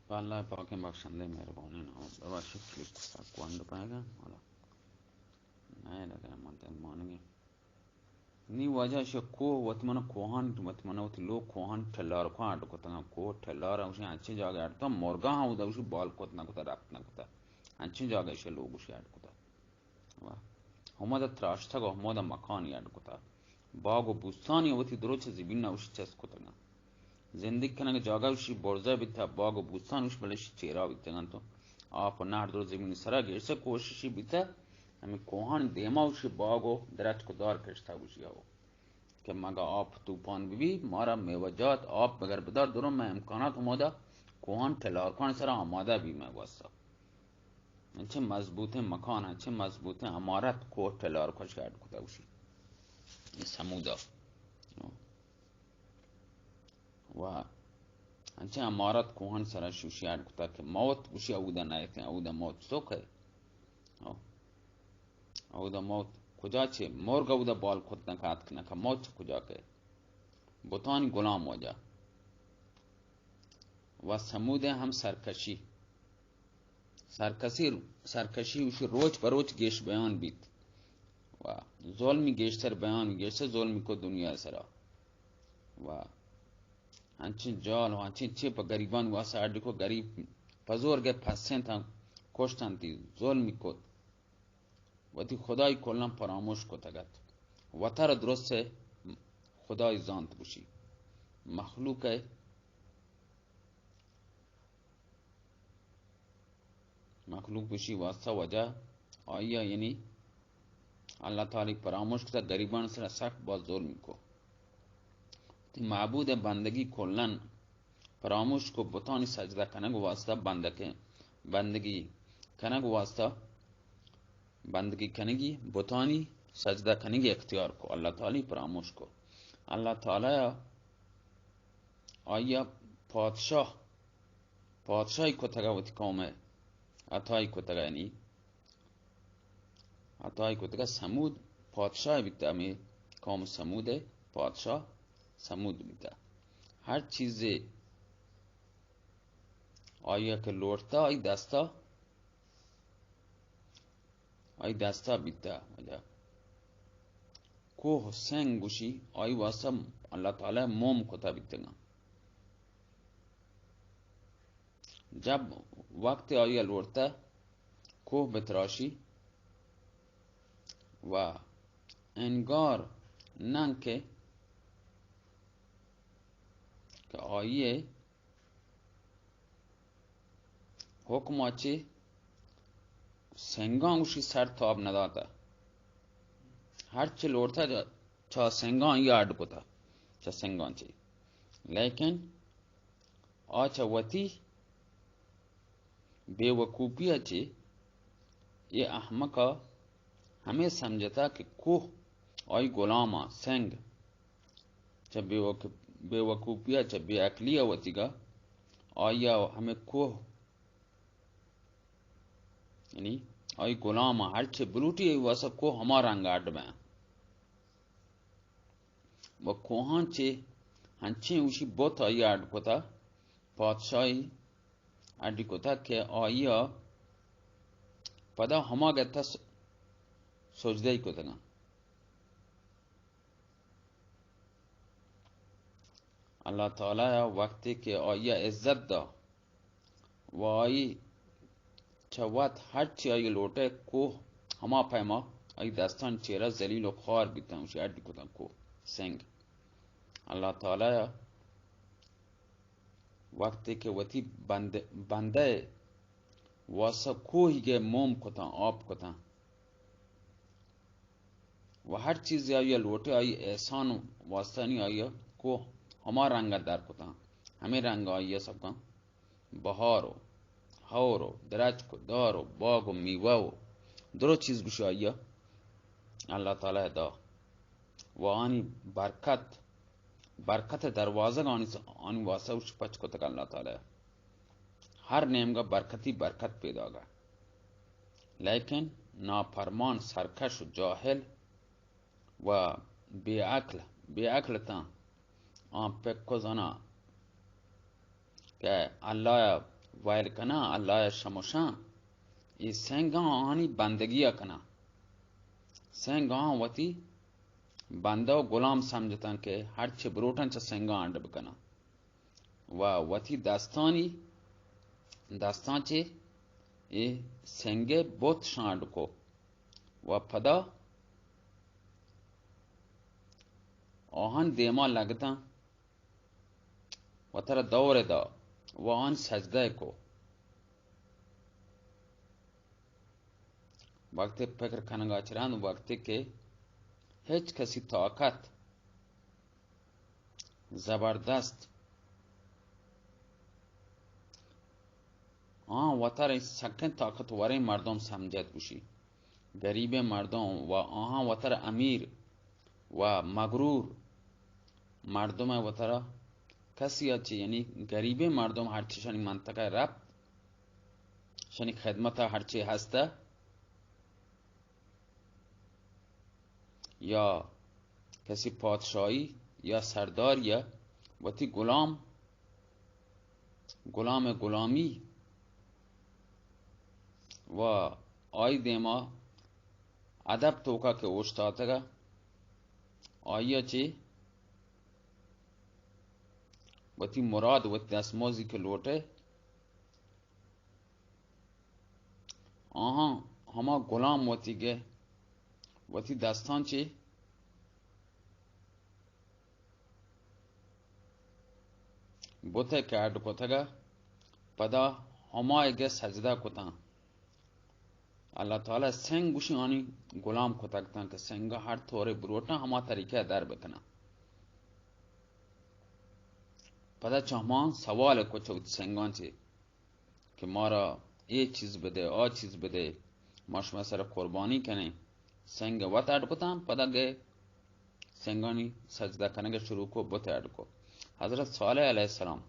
Allah pakin बख्शंदे मेहरबानी ना हो बबाशी क्लिक quando paga wala नहीं लगा मनते मानेंगे ni waja she ko wat mana kohan wat mana wat lo kohan telar ko ad ko tanga ko telar ushi anchi jaga ad to morga ha uda ushi bal ko tna ko ta rak na ko ta anchi jaga she lo ushi ad ko ta wa hamada trash tha go hamada makan ad ko ta bago bustani wati droche zibinna ushi ches ko tanga ज़िंदगी कनक जागा उसी बोर्ज़ा भी था बाग बुस्तान उस बले चेहरा भी था तो आप नार दो ज़मीन सरा गिर से कोशिश भी था हमें कोहान देमा उसी बागो दराज को दार करता उसी आओ कि मगा आप तूफान भी मारा मेवजात आप बगैर बदार दोनों में इम्काना तो मौदा कोहान ठेलार खान सरा आमादा भी मैं वास्ता अच्छे मजबूत है मकान अच्छे मजबूत है अमारत को ठेलार खान शायद कुता उसी ये समुदा वाह अच्छा अमारत कोहन सरा शुशियाड कुता के मौत उशी औदा नायक औदा मौत सोख है औदा मौत खुजा छे मोर गौदा बाल खुद न खात न का मौत खुजा के बुतान गुलाम हो जा व समुदे हम सरकशी सरकशी सरकशी उशी रोज बरोज गेश बयान बीत वाह ज़ुल्मी गेश सर बयान गेश ज़ुल्मी को दुनिया सरा वाह अंची जाल अंची चिप गरीबान वासा आदि को गरीब पजोर के फंसे था कोष्टन थी ज़ुल्म को वती खुदाई कोलम परामोश को तगत वतर दुरुस्त से खुदाई जानत बुशी मखलूक है मखलूक बुशी वास्ता वजह आया यानी अल्लाह ताला परामोश को गरीबान से सख्त बहुत ज़ुल्म को माबूद बंदगी खोलन परामोश को बुतानी सजदा कनग वास्ता बंदके बंदगी कनग वास्ता बंदगी कनगी बुतानी सजदा कनगी इख्तियार को अल्लाह ताला परामोश को अल्लाह ताला आया पातशाही को तगावती कौम है अताई को तगा यानी अताई को तगा समूद पातशाह बिता में कौम समूद है पातशाह समूद बिता हर चीज़े आया के लौटता आई दस्ता बिता वजह को हुसैन गुशी आई वासम अल्लाह ताला मोम कोता बितेगा जब वक्त आया लौटता को बतराशी व एनगार नंग के आइए हुक्म अच्छे सेंगा उसी सर थाब न दाता हर चे लोड़ता चा सेंगा या आड़ को था चा सेंगा चे लेकिन आचा वती बेवकूफी अच्छे ये अहमका हमें समझता कि कोह आई गुलामा सेंग चा बेवकूफिया चा बेअकलिया वतीगा आया हमें कोह यानी आई गुलाम हर चे बलूटी वसा को हमारा अंगाड में वो कोहान चे हंचे उसी बहुत आई आड को था पातशाही आदि को था कि आया पदा हमा गया था सोचदे ही को था अल्लाह ताला वक्त के आया इज्जत दा वाई चवात हर ची आई लोटे को हमा पैमा आई दास्तान चेहरा जलील खार बिता उसी आदि को को सेंग अल्लाह ताला वक्त के वती बंदे वासा को ही के मोम को था आप को था वह हर चीज आई लोटे आई एहसान वास्ता नहीं आई को हमारा रंगदार को था हमें रंग आई सबका बहारो हारो दराज को दारो बागो मीवाओ दरो चीज गुशाइया अल्लाह ताला दा वानी बरकत दरवाजा आनी वासा उस पच को तक अल्लाह ताला हर नेम का बरकत पैदा होगा लेकिन नाफरमान सरकश जाहिल व बेअक्ल ता आप पे को जाना क्या अल्लाह وایل کنا الله شموشان ای سنگا آنی بندگی کنا سنگا وتی بنده و غلام سمجھتن که هر چه بروتن چه سنگا انڈ بکنا و وتی داستان چه ای سنگه بوت شاند کو و پدا آهن دیما لگتا و تر دور دا و آن سجده کو وقتی فکر کنگا چران وقتی که هیچ کسی طاقت زبردست وتر سکن طاقت وره مردم سمجد بوشی گریب مردم و وتر امیر و مغرور مردم وتر کسی هچی یعنی گریب مردم هرچی شنی منطقه ربط شنی خدمت هرچی هسته یا کسی پادشاهی یا سردار یا وتی غلامی و آی دیما ادب توکا که اوشتاتگا آیا چی وتی مراد وتی دستموزی که لوٹه هما غلام وتی گه وتی دستان چی بوته کرد کتگا پدا هما اگه سجده کتن اللہ تعالی سنگ گوشی آنی غلام کتگتن که سنگا هر طور بروتن هما طریقه در بکنن پدا چهمان سوال کچه سنگان چی که ما را ای چیز بده چیز بده ما شما سر قربانی کنه سنگ وط اڈ کتن پدا گه سنگانی سجده کنه شروع کو بوت اڈ کو حضرت صالح علیہ السلام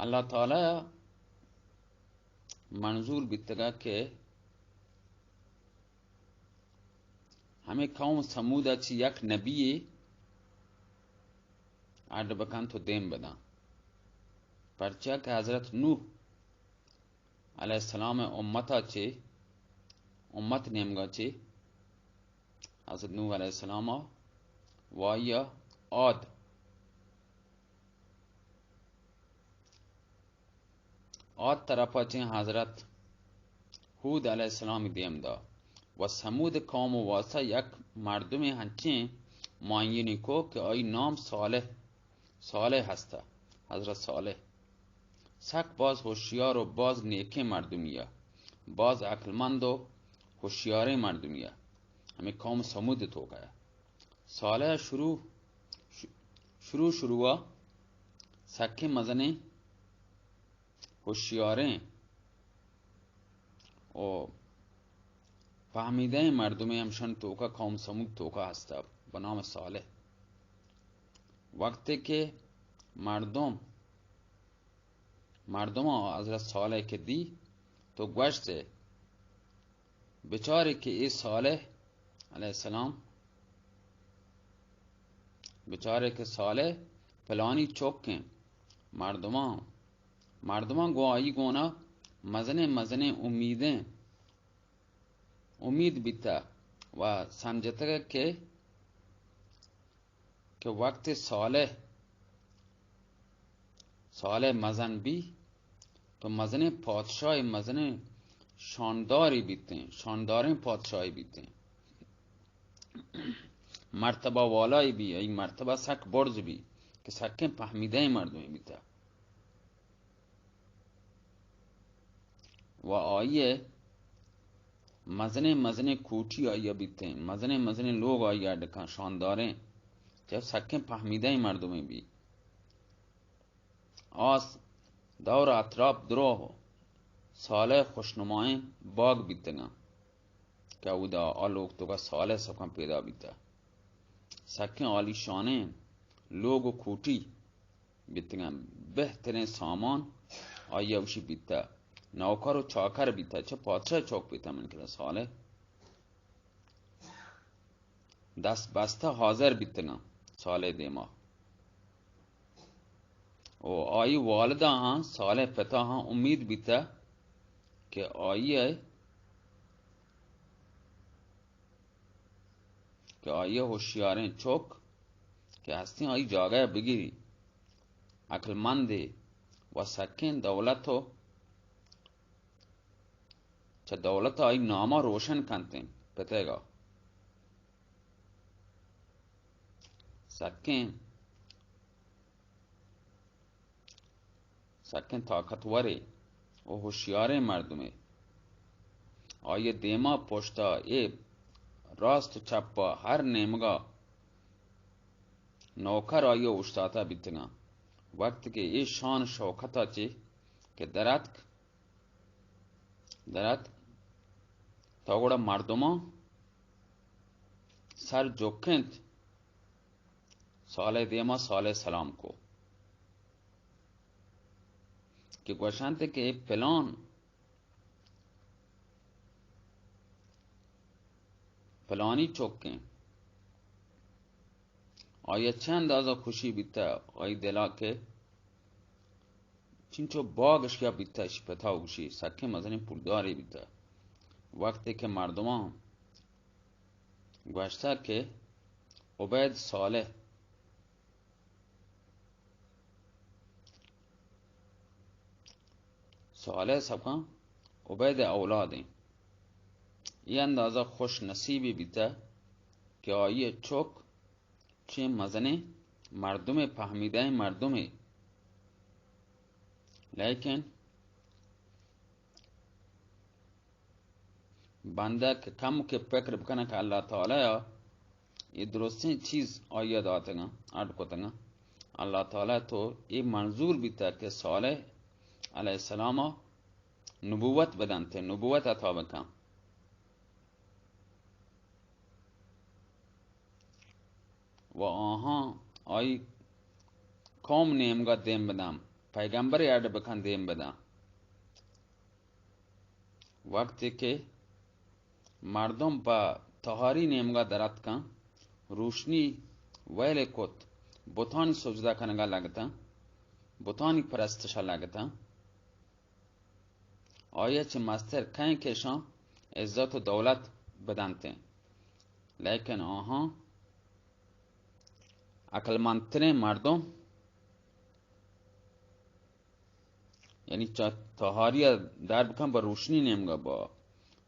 اللہ تعالی منظور بیتگا که همه قوم سمود چی یک نبی اڈ بکن تو دیم بدن پرچه که حضرت نوح علیہ السلام امتا چی امت نیمگا چی حضرت نوح علیہ السلام وایا عاد طرفا چی حضرت هود علیہ السلام دیم دا و سمود قوم واسه یک مردم هنچین معینی کو که آی نام صالح هسته حضرت صالح سک باز هوشیار و باز نیکه مردمیه باز عقلمند و هوشیار مردمیه همه قوم سمود تو گه صالح شروع سکه مزنه هوشیاره و فهمیده مردمی همشن توکا قوم سمود توکا هسته به نام صالح وقتی که مردم حضرت صالح که دی تو گوشته بچاره که ای صالح علیہ السلام بچاره که صالح فلانی چوکیں مردمان گواهی گونا مزنه امید بیتا و سمجھتا که وقت صالح مزن بی تو مزن پادشاهی مزن شانداری بیتیں شاندارین پادشاهی بیتیں مرتبه والای بی ای مرتبه سک برز بی که سکن فهمیده مردمی بیتا و آیه مزن کوچی آیا بیتیں مزن لوگ آیا دکان شاندارین جب سکن فهمیده مردمی بی آس دور اطراف دروه صالح خوشنمائیں باغ بیتگا که او دا آلوگ تو کا صالح سکن پیدا بیتا سکن آلی شانه لوگ و کوٹی بیتگا بہترین سامان آیا وشی بیتا نوکر و چاکر بیتا چه پادشاه چوک بیتا من کلا صالح دست بسته حاضر بیتگا صالح دیما و آئی والدہ ہاں صالح پتا ہاں امید بیتا کہ آئیے ہوشیاریں چوک کہ ہستی آئی جاگہ بگیری عقل مند و سکین دولت ہو چا دولت آئی نامہ روشن کنتے پتے گا سکین طاقتورے و ہوشیارے مردمے آئیے دیما پوشتا اے راست چپا ہر نیمگا نوکر آئیے اشتاتا بیتگا وقت کے یہ شان شوکتا چے کہ درات تاگوڑا مردما سر جوکند صالح دیما صالح سلام کو کہ گوشانتے کہ پلانی چوکیں آئی اچھا اندازہ خوشی بیتا آئی دلا کے چنچو باغ اشیا بیتا اش پتا ہوشی سکے مزنی پرداری بیتا وقت کے مردمان گوشتا کہ عبید صالح سب کا عبید اولاد ہیں یہ اندازہ خوش نصیبی بیتا کہ آئیے چوک چھ مزنے مردم فہمیدہ مردم لیکن بندہ کے کم کے فکر بکنا کہ اللہ تعالی یہ درستیں چیز آئیے داتگا اٹکوتگا اللہ تعالی تو یہ منظور بیتا کہ صالح علیہ السلام نبوت بدنتے نبوت عطا بکا و آہاں آئی قوم نیمگا دیم بدام پیغمبر یاد بکن دیم بدام وقت کے مردم پا تہاری نیمگا درات کا روشنی ویلے کت بطانی سجدہ کنگا لگتا بطانی پرستشا لگتا آیا چھ مستر کہیں کشاں عزت و دولت بدانتے لیکن آہاں عقل مندترین مردم یعنی تہاری در بکن با روشنی نیمگا با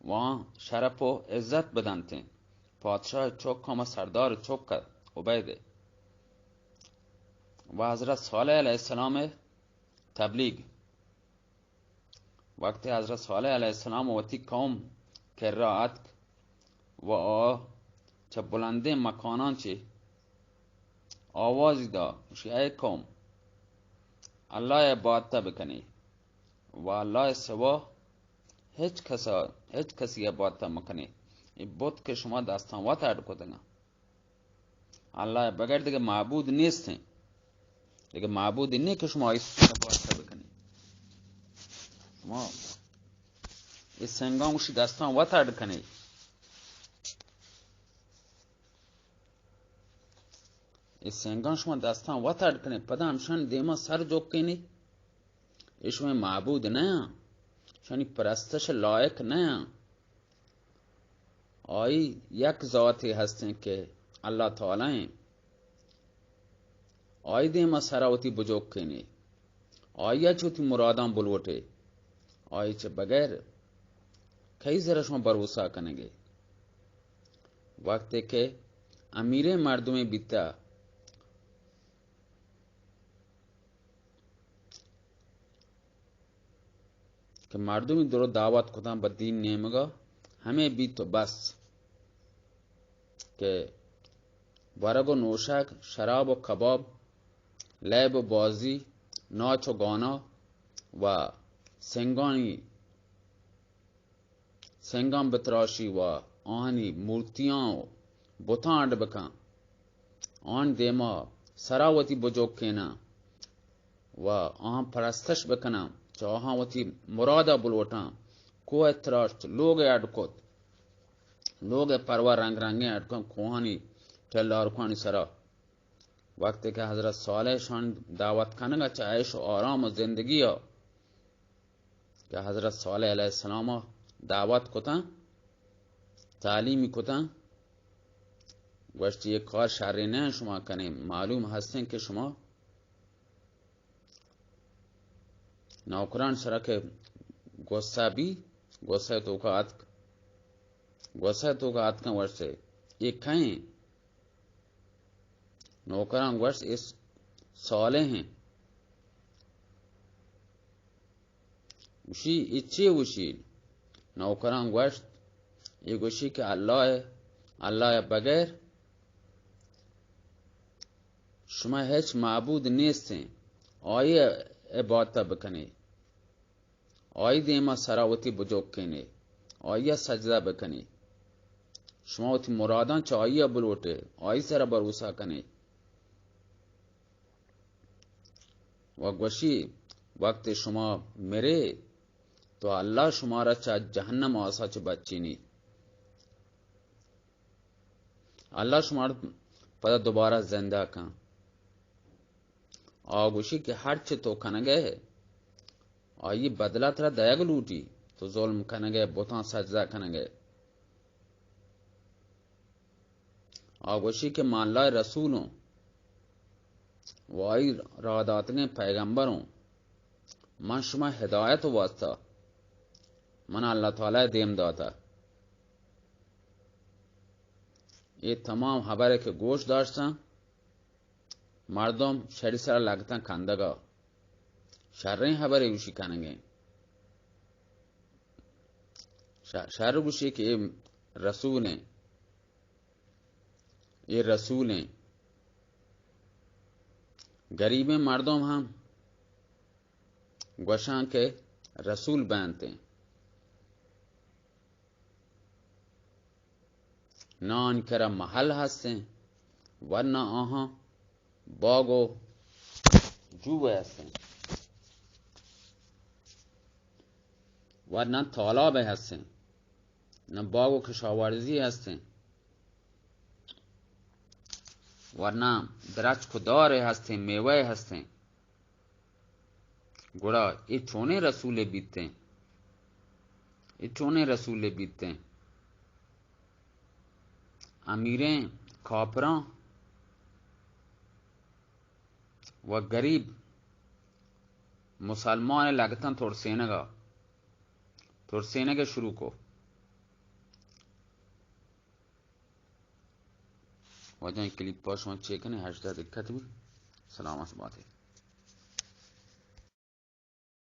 وہاں شرف و عزت بدانتے پادشاہ چوک کا سردار چوک کا عبید و حضرت صالح علیہ السلام تبلیغ وقت حضرت صالح علیہ السلام وتی قوم کرات و چه بلنده مکانان چه آوازی دا ای قوم اللہ عبادت بکنی و اللہ سوا هیچ کسی عبادت مکنی این بود که شما دستان وات اڈکو دنگا اللہ بغیر دیگه معبود نیستن دیگه معبود اینه که شما عبادت بکنی شما این سنگان وشی دستان وات اڈکنی اس سنگان شما دستان وات اڈکنی پدا همشان دیما سر جوک کنی ایشون معبود نه شانی پرستش لایق نه آئی یک ذاتی هستن که اللہ تعالی ہیں آئی دیما سراوتی بجوک کنی آئی چوتی مرادان بلوٹے آئی چه بغیر کئی ذرا شما بروسا کنگے وقت کہ امیر مردم بیتا کہ مردمی درو دعوت کتن با دین نیمگا ہمیں بھی تو بس کہ ورگ و نوشک شراب و کباب لعب و بازی ناچ و گانا و سنگان بتراشی و آنی مورتیاں و بتاں اڈ بکن آن دیما سراوتی بجوک کینا و آن پرستش بکنا چاہاں وتی مرادا بلوٹاں کو اتراشت لوگ اڈکوت لوگ پروا رنگ رنگیں اڈکن کوہانی ٹلار کوانی سرا وقتی که حضرت صالح شان دعوت کنگا چه عیش و آرام و زندگی ها که حضرت صالح علیه السلام ها دعوت کتن تعلیمی کتن گوشتی یک کار شری نه شما کنیم، معلوم هستین که شما نوکران سره که غصه بی غصه تو کا ات کن ورسه یک کہیں نوکران گوشت اس صالح ہیں وشی اچھی وشی نوکران گوشت یہ گوشی کہ اللہ بغیر شما هیچ معبود نیستین، آئی عبادت بکنی، آئی دیما سراوتی بجوک کنی، آئی سجدہ بکنی، شما وتی مرادان چه آئی بلوٹے، آئی سر بروسا کنی. و گوشی وقت شما میره تو اللہ شما را چه جهنم آسا چه بچینی، اللہ شما را پدا دوباره زنده کن. آگوشی که هر چه تو کنگه آئی بدلت را دیگ لوٹی، تو ظلم کنگه بوتان سجدہ کنگه. آگوشی که مان لای رسولوں و آئی راداتنے پیغمبروں من شما ہدایت واسطہ من اللہ تعالی دیم داتا. یہ تمام خبره که گوش داشتن مردم شری سر لگتن کندگا شرین خبره گوشی کنگه شر گوشی که یہ رسول ہیں. غریب مردم هم گوشان که رسول بنتے ہیں نه آن کرا محل هستن ورنه آها باغ و جوه هستن ورنه تالاب هستن نه باغ و کشاورزی هستن ورنه درچ کداره هستن میوه هستن. گوڑا یہ چونے رسول بیتتے ہیں امیریں کافراں و غریب مسلمان لگتن ترسینه کے شروع کو وجہ کلیپ پاشوان چیکنے 18 دقت بھی سلام اس بات ہے.